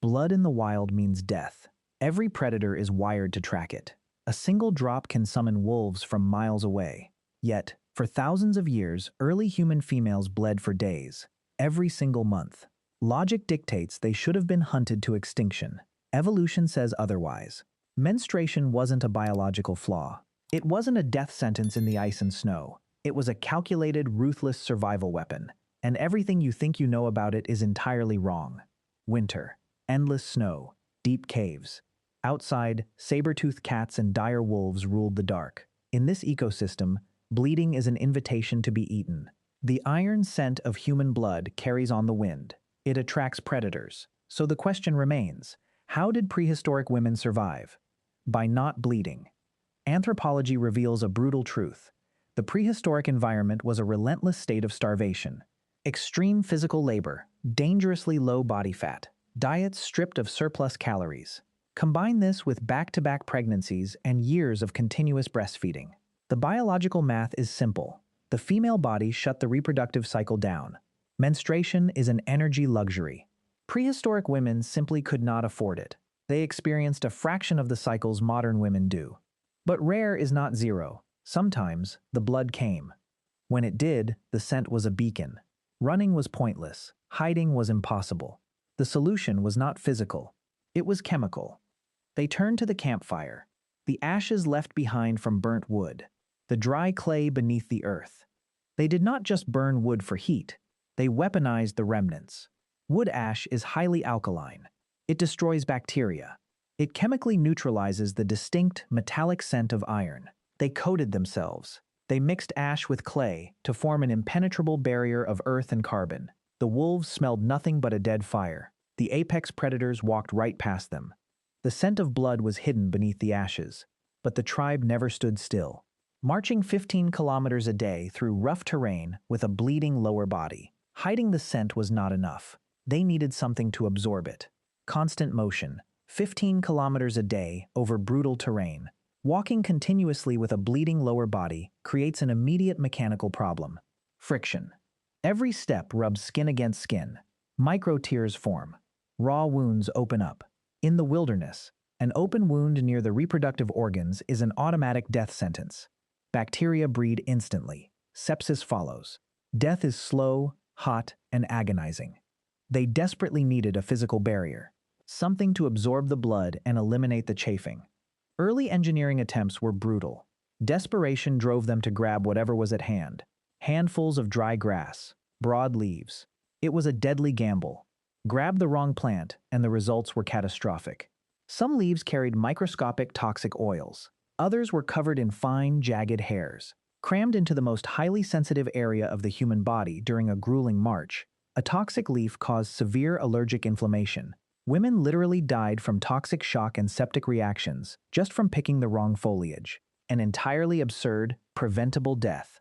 Blood in the wild means death. Every predator is wired to track it. A single drop can summon wolves from miles away. Yet, for thousands of years, early human females bled for days, every single month. Logic dictates they should have been hunted to extinction. Evolution says otherwise. Menstruation wasn't a biological flaw. It wasn't a death sentence in the ice and snow. It was a calculated, ruthless survival weapon. And everything you think you know about it is entirely wrong. Winter, endless snow, deep caves. Outside, saber-toothed cats and dire wolves ruled the dark. In this ecosystem, bleeding is an invitation to be eaten. The iron scent of human blood carries on the wind. It attracts predators. So the question remains, how did prehistoric women survive? By not bleeding. Anthropology reveals a brutal truth. The prehistoric environment was a relentless state of starvation. Extreme physical labor, dangerously low body fat, diets stripped of surplus calories. Combine this with back-to-back pregnancies and years of continuous breastfeeding. The biological math is simple. The female body shut the reproductive cycle down. Menstruation is an energy luxury. Prehistoric women simply could not afford it. They experienced a fraction of the cycles modern women do. But rare is not zero. Sometimes, the blood came. When it did, the scent was a beacon. Running was pointless. Hiding was impossible. The solution was not physical. It was chemical. They turned to the campfire. The ashes left behind from burnt wood. The dry clay beneath the earth. They did not just burn wood for heat. They weaponized the remnants. Wood ash is highly alkaline. It destroys bacteria. It chemically neutralizes the distinct metallic scent of iron. They coated themselves. They mixed ash with clay to form an impenetrable barrier of earth and carbon. The wolves smelled nothing but a dead fire. The apex predators walked right past them. The scent of blood was hidden beneath the ashes. But the tribe never stood still. Marching 15 kilometers a day through rough terrain with a bleeding lower body. Hiding the scent was not enough. They needed something to absorb it. Constant motion. 15 kilometers a day over brutal terrain. Walking continuously with a bleeding lower body creates an immediate mechanical problem. Friction. Every step rubs skin against skin. Micro-tears form. Raw wounds open up. In the wilderness, an open wound near the reproductive organs is an automatic death sentence. Bacteria breed instantly. Sepsis follows. Death is slow, hot, and agonizing. They desperately needed a physical barrier. Something to absorb the blood and eliminate the chafing. Early engineering attempts were brutal. Desperation drove them to grab whatever was at hand. Handfuls of dry grass, broad leaves. It was a deadly gamble. Grab the wrong plant, and the results were catastrophic. Some leaves carried microscopic toxic oils. Others were covered in fine, jagged hairs. Crammed into the most highly sensitive area of the human body during a grueling march, a toxic leaf caused severe allergic inflammation. Women literally died from toxic shock and septic reactions just from picking the wrong foliage. An entirely absurd, preventable death.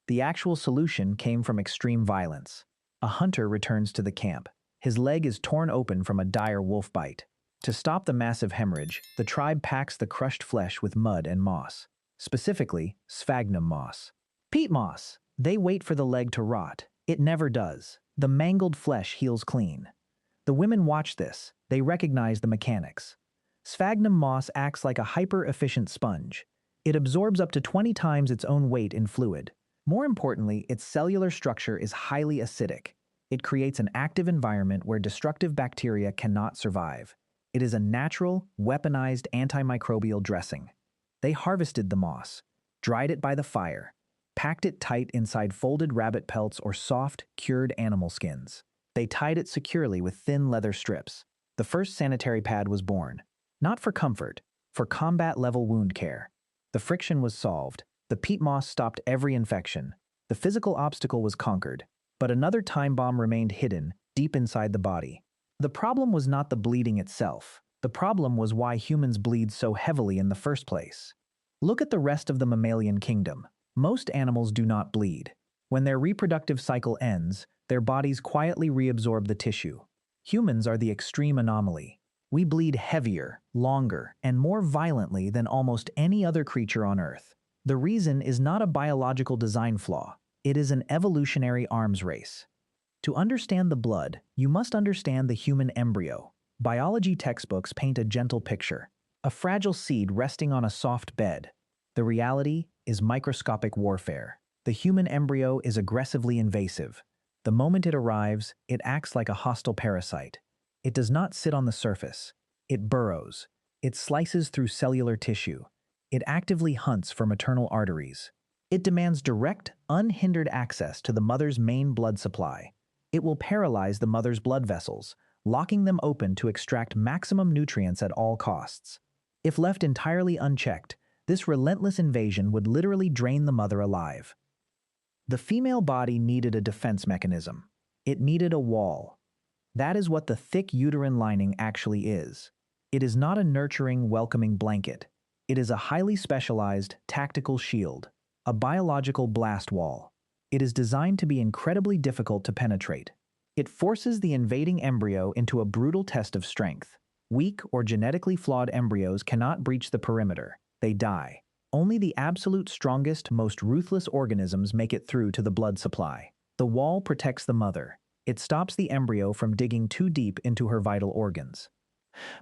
The actual solution came from extreme violence. A hunter returns to the camp. His leg is torn open from a dire wolf bite. To stop the massive hemorrhage, the tribe packs the crushed flesh with mud and moss. Specifically, sphagnum moss. Peat moss. They wait for the leg to rot. It never does. The mangled flesh heals clean. The women watch this. They recognize the mechanics. Sphagnum moss acts like a hyper-efficient sponge. It absorbs up to 20 times its own weight in fluid. More importantly, its cellular structure is highly acidic. It creates an active environment where destructive bacteria cannot survive. It is a natural, weaponized antimicrobial dressing. They harvested the moss, dried it by the fire, packed it tight inside folded rabbit pelts or soft, cured animal skins. They tied it securely with thin leather strips. The first sanitary pad was born. Not for comfort, for combat-level wound care. The friction was solved. The peat moss stopped every infection. The physical obstacle was conquered. But another time bomb remained hidden, deep inside the body. The problem was not the bleeding itself. The problem was why humans bleed so heavily in the first place. Look at the rest of the mammalian kingdom. Most animals do not bleed. When their reproductive cycle ends, their bodies quietly reabsorb the tissue. Humans are the extreme anomaly. We bleed heavier, longer, and more violently than almost any other creature on Earth. The reason is not a biological design flaw. It is an evolutionary arms race. To understand the blood, you must understand the human embryo. Biology textbooks paint a gentle picture, a fragile seed resting on a soft bed. The reality is microscopic warfare. The human embryo is aggressively invasive. The moment it arrives, it acts like a hostile parasite. It does not sit on the surface. It burrows. It slices through cellular tissue. It actively hunts for maternal arteries. It demands direct, unhindered access to the mother's main blood supply. It will paralyze the mother's blood vessels, locking them open to extract maximum nutrients at all costs. If left entirely unchecked, this relentless invasion would literally drain the mother alive. The female body needed a defense mechanism. It needed a wall. That is what the thick uterine lining actually is. It is not a nurturing, welcoming blanket. It is a highly specialized, tactical shield, a biological blast wall. It is designed to be incredibly difficult to penetrate. It forces the invading embryo into a brutal test of strength. Weak or genetically flawed embryos cannot breach the perimeter. They die. Only the absolute strongest, most ruthless organisms make it through to the blood supply. The wall protects the mother. It stops the embryo from digging too deep into her vital organs.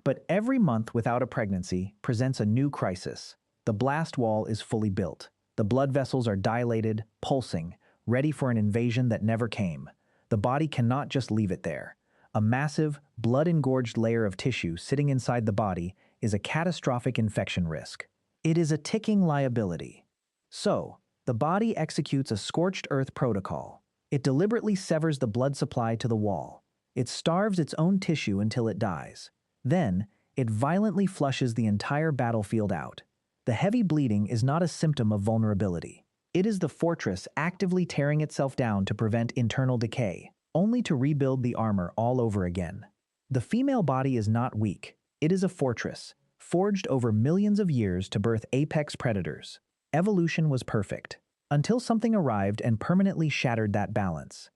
But every month without a pregnancy presents a new crisis. The blast wall is fully built. The blood vessels are dilated, pulsing, ready for an invasion that never came. The body cannot just leave it there. A massive, blood-engorged layer of tissue sitting inside the body is a catastrophic infection risk. It is a ticking liability. So, the body executes a scorched earth protocol. It deliberately severs the blood supply to the wall. It starves its own tissue until it dies. Then, it violently flushes the entire battlefield out. The heavy bleeding is not a symptom of vulnerability. It is the fortress actively tearing itself down to prevent internal decay, only to rebuild the armor all over again. The female body is not weak. It is a fortress, forged over millions of years to birth apex predators. Evolution was perfect, until something arrived and permanently shattered that balance.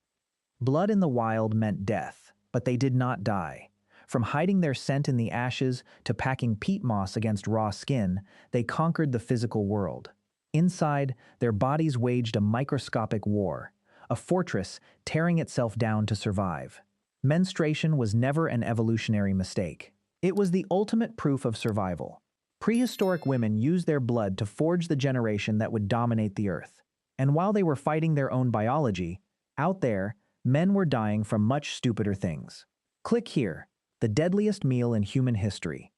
Blood in the wild meant death, but they did not die. From hiding their scent in the ashes to packing peat moss against raw skin, they conquered the physical world. Inside, their bodies waged a microscopic war, a fortress tearing itself down to survive. Menstruation was never an evolutionary mistake. It was the ultimate proof of survival. Prehistoric women used their blood to forge the generation that would dominate the earth. And while they were fighting their own biology, out there, men were dying from much stupider things. Click here, the deadliest meal in human history.